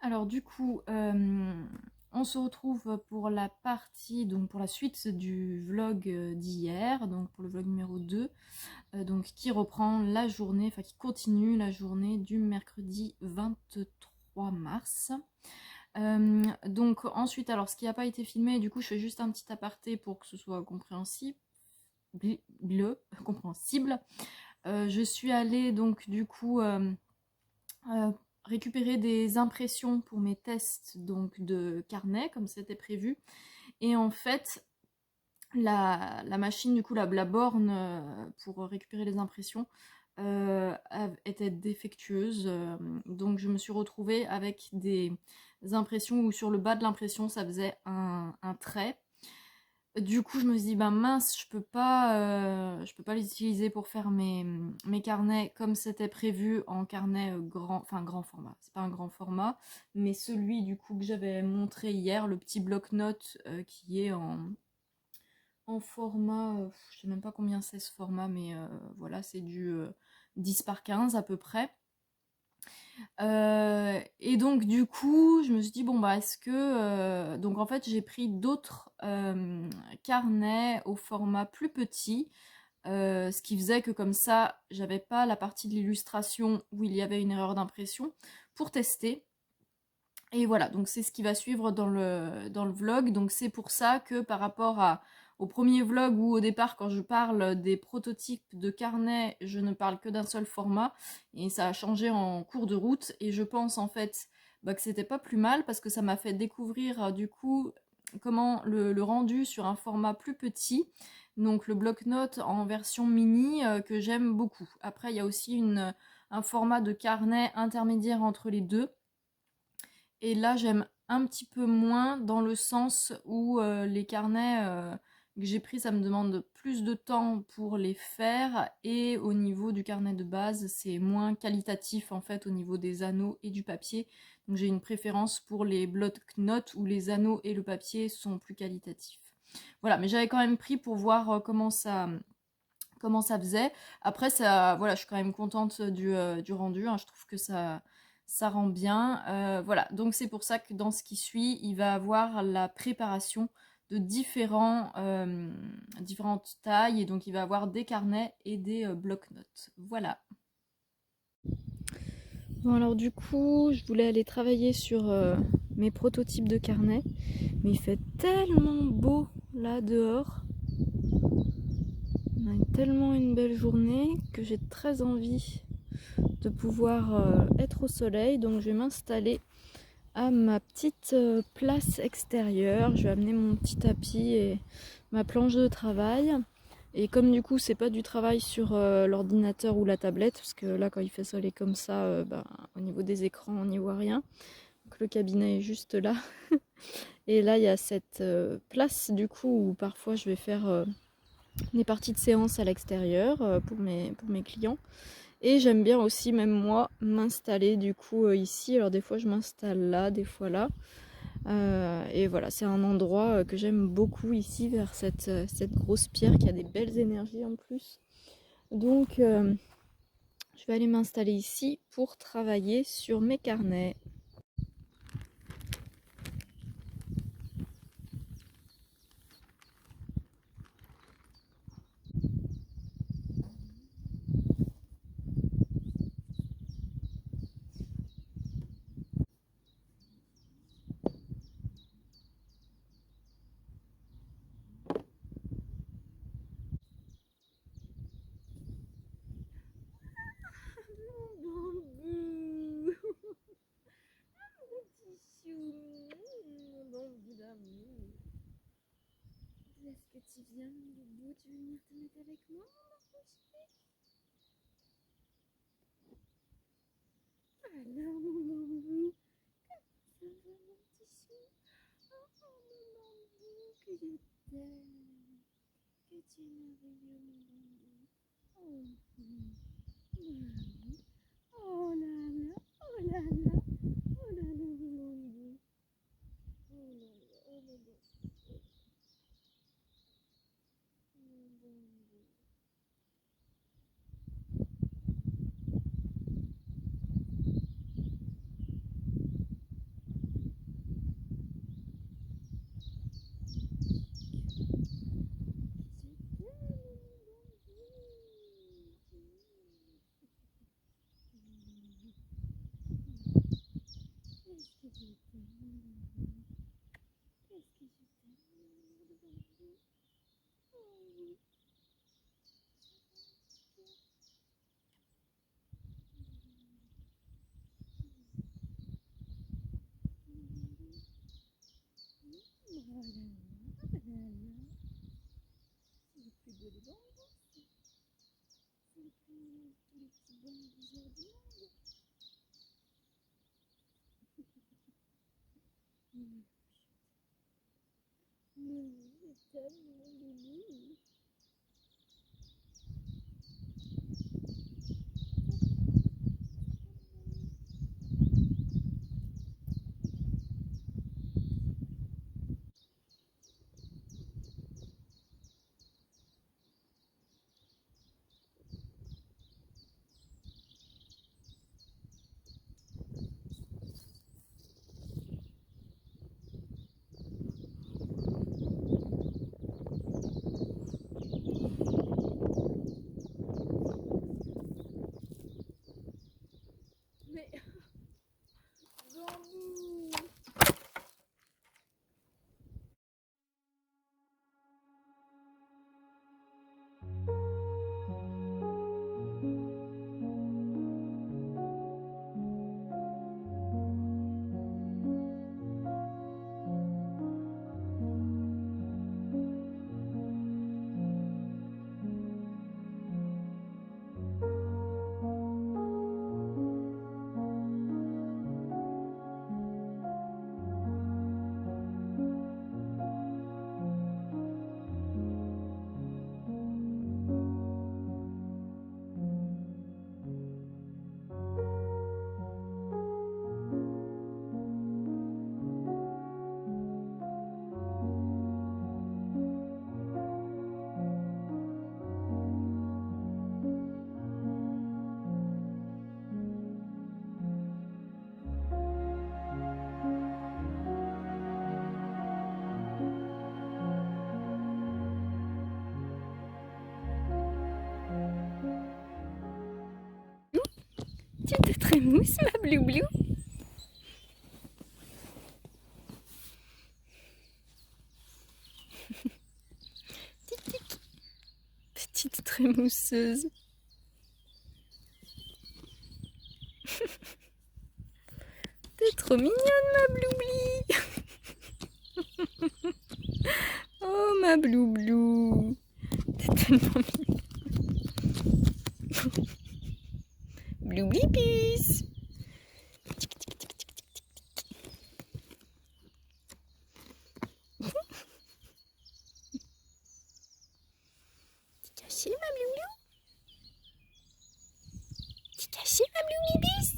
Alors du coup, on se retrouve pour la partie, donc pour la suite du vlog d'hier, donc pour le vlog numéro 2, donc qui reprend la journée, enfin qui continue la journée du mercredi 23 mars. Donc ensuite, alors ce qui n'a pas été filmé, du coup je fais juste un petit aparté pour que ce soit compréhensible. Compréhensible. Je suis allée donc du coup euh, récupérer des impressions pour mes tests donc de carnet comme c'était prévu, et en fait la machine, du coup la borne pour récupérer les impressions était défectueuse, donc je me suis retrouvée avec des impressions où sur le bas de l'impression ça faisait un trait. Du coup, je me suis dit, bah mince, je peux pas les utiliser pour faire mes carnets comme c'était prévu en carnet grand, enfin grand format. C'est pas un grand format, mais celui du coup que j'avais montré hier, le petit bloc-notes qui est en format, je sais même pas combien c'est ce format, mais voilà, c'est du 10 par 15 à peu près. Et donc du coup, je me suis dit bon bah est-ce que donc en fait j'ai pris d'autres carnets au format plus petit, ce qui faisait que comme ça j'avais pas la partie de l'illustration où il y avait une erreur d'impression pour tester. Et voilà, donc c'est ce qui va suivre dans le vlog. Donc c'est pour ça que par rapport au premier vlog où au départ quand je parle des prototypes de carnet, je ne parle que d'un seul format, et ça a changé en cours de route, et je pense en fait bah, que c'était pas plus mal parce que ça m'a fait découvrir du coup comment le rendu sur un format plus petit, donc le bloc-notes en version mini que j'aime beaucoup. Après il y a aussi un format de carnet intermédiaire entre les deux. Et là, j'aime un petit peu moins dans le sens où les carnets que j'ai pris, ça me demande plus de temps pour les faire. Et au niveau du carnet de base, c'est moins qualitatif en fait au niveau des anneaux et du papier. Donc j'ai une préférence pour les bloc-notes où les anneaux et le papier sont plus qualitatifs. Voilà, mais j'avais quand même pris pour voir comment ça faisait. Après, ça, voilà, je suis quand même contente du rendu, hein. Je trouve que ça rend bien. Voilà, donc c'est pour ça que dans ce qui suit, il va avoir la préparation de différentes tailles. Et donc, il va avoir des carnets et des blocs-notes. Voilà. Bon, alors du coup, je voulais aller travailler sur mes prototypes de carnets. Mais il fait tellement beau là dehors. On a tellement une belle journée que j'ai très envie de pouvoir être au soleil. Donc je vais m'installer à ma petite place extérieure. Je vais amener mon petit tapis et ma planche de travail. Et comme du coup c'est pas du travail sur l'ordinateur ou la tablette, parce que là quand il fait soleil comme ça, au niveau des écrans on n'y voit rien. Donc le cabinet est juste là. Et là il y a cette place du coup où parfois je vais faire des parties de séance à l'extérieur pour mes clients. Et j'aime bien aussi, même moi, m'installer du coup ici. Alors des fois je m'installe là, des fois là. Et voilà, c'est un endroit que j'aime beaucoup ici, vers cette grosse pierre qui a des belles énergies en plus. Donc je vais aller m'installer ici pour travailler sur mes carnets. Mon bambou, mon petit chou, mon bambou d'amour. Est-ce que tu viens, mon boubou? Tu veux venir te mettre avec moi, mon enfant chéri? Alors, mon bambou, ça va, mon petit chou? Oh, mon bambou, que je t'aime. Que tu es merveilleux, mon bambou. Oh, bambou. Oh là là, oh là là, oh là là, mon bambou. Oh là là, oh là là, mon bambou. Mais Bambou. Tu te trémousses, ma Bloublou. Tic tic. Petite trémousseuse. T'es trop mignonne, ma Bloubli. Oh, ma Bloublou. T'es tellement mignonne. Bloublipus. T'es caché, ma Bloublou? T'es caché, ma Bloublibus?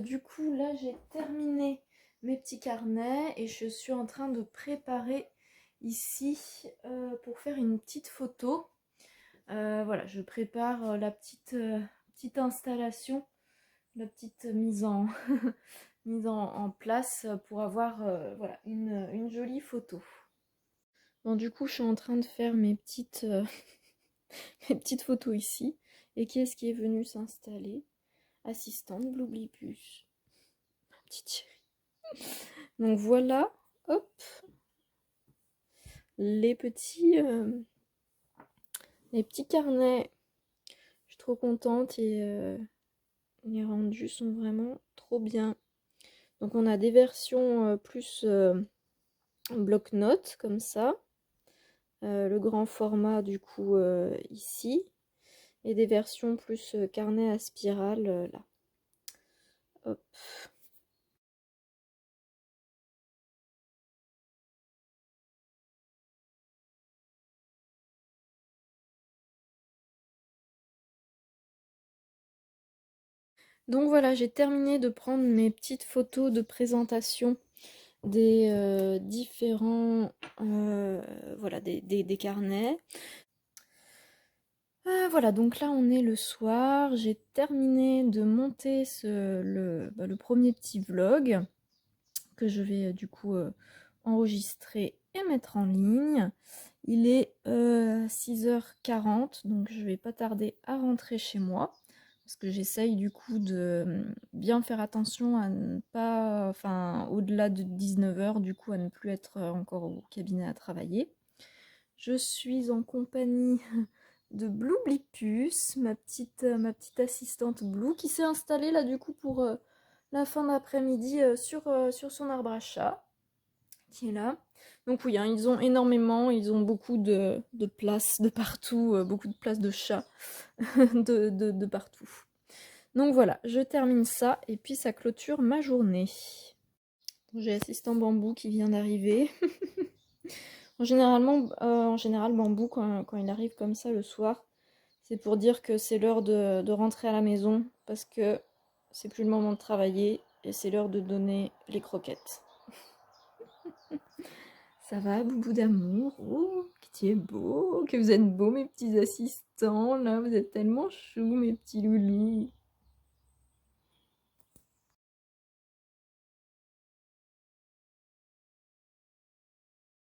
Du coup, là, j'ai terminé mes petits carnets et je suis en train de préparer ici pour faire une petite photo. Voilà, je prépare la petite installation, la petite mise en, mise en place pour avoir voilà, une jolie photo. Bon, du coup, je suis en train de faire mes petites, mes petites photos ici. Et qui est-ce qui est venu s'installer? Assistante Bloublipus. Ma petite chérie. Donc voilà, hop, les petits carnets. Je suis trop contente et les rendus sont vraiment trop bien. Donc on a des versions plus bloc-notes comme ça. Le grand format du coup ici. Et des versions plus carnet à spirale là. Hop. Donc voilà, j'ai terminé de prendre mes petites photos de présentation des différents voilà, des carnets. Voilà, donc là on est le soir, j'ai terminé de monter le premier petit vlog que je vais du coup enregistrer et mettre en ligne. Il est 6h40, donc je vais pas tarder à rentrer chez moi. Parce que j'essaye du coup de bien faire attention à ne pas, enfin au-delà de 19h, du coup à ne plus être encore au cabinet à travailler. Je suis en compagnie de Bloublipus, ma petite assistante Blue, qui s'est installée là du coup pour la fin d'après-midi sur son arbre à chat. qui est là. Donc oui, hein, ils ont énormément, ils ont beaucoup de place de partout, beaucoup de place de chat de partout. Donc voilà, je termine ça et puis ça clôture ma journée. J'ai Assistant Bambou qui vient d'arriver. En général, Bambou, quand il arrive comme ça le soir, c'est pour dire que c'est l'heure de rentrer à la maison parce que c'est plus le moment de travailler et c'est l'heure de donner les croquettes. Ça va, boubou d'amour? Oh, que tu es beau, que vous êtes beaux mes petits assistants, là, vous êtes tellement choux mes petits loulous.